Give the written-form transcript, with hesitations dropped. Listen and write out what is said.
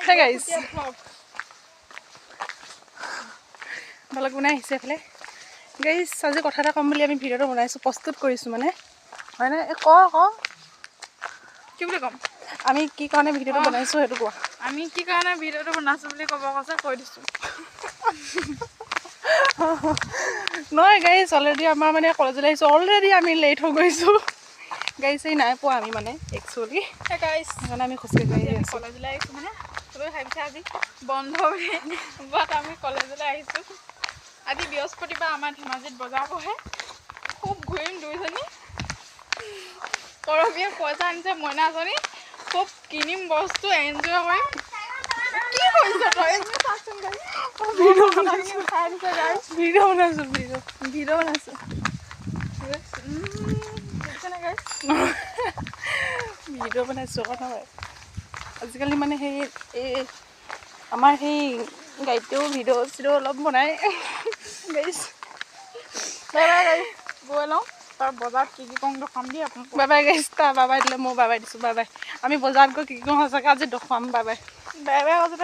Hey guys. ভালো গুণাই আহিছে এফালে গাইজ আজি কথা এটা ক'ম বুলি আমি ভিডিঅ'টো বনাইছোঁ প্ৰস্তুত কৰিছোঁ মানে হয়নে কি বুলি ক'ম আমি কি কাৰণে ভিডিঅ'টো বনাইছোঁ সেইটো কোৱা আমি কি কাৰণে ভিডিঅ'টো বনাইছোঁ বুলি ক'ব কৈছে কৈ দিছোঁ নহয় গাইজ অলৰেডি আমাৰ মানে কলেজলৈ আহিছোঁ অলৰেডি আমি লেট হৈ গৈছোঁ গাইজ এই নাই পোৱা আমি মানে একচুৱেলি সেইকাৰণে আমি খোজকাঢ়ি আছোঁ কলেজলৈ আহিছোঁ মানে চবেই ভাবিছে আজি বন্ধ বুলি বাট আমি কলেজলৈ আহিছোঁ আজি বৃহস্পতিবাৰ আমাৰ ধেমাজিত বজাৰ বহে খুব ঘূৰিম দুইজনী কৰবীয়ে পইচা আনিছে মইনাজনী খুব কিনিম বস্তু এনজয় কৰিম কি কৰিছ তই ভিডিঅ' বনাইছোঁ ভিডিঅ' বনাইছোঁ কথা হয় আজিকালি মানে সেই এই আমাৰ সেই গাড়ীতেও ভিডিঅ' চিডিঅ' অলপ বনাই গাইছ গৈ লওঁ তাৰ বজাৰত কি কি কওঁ দেখাম দেই আপোনাক বাই বাই গাইছ তাৰ বাই বাই দিলে মই বাই বাই দিছোঁ বাই বাই আমি বজাৰত গৈ কি কি কওঁ সঁচাকৈ আজি দেখুৱাম বাই বাই বেয়া বেয়া কথা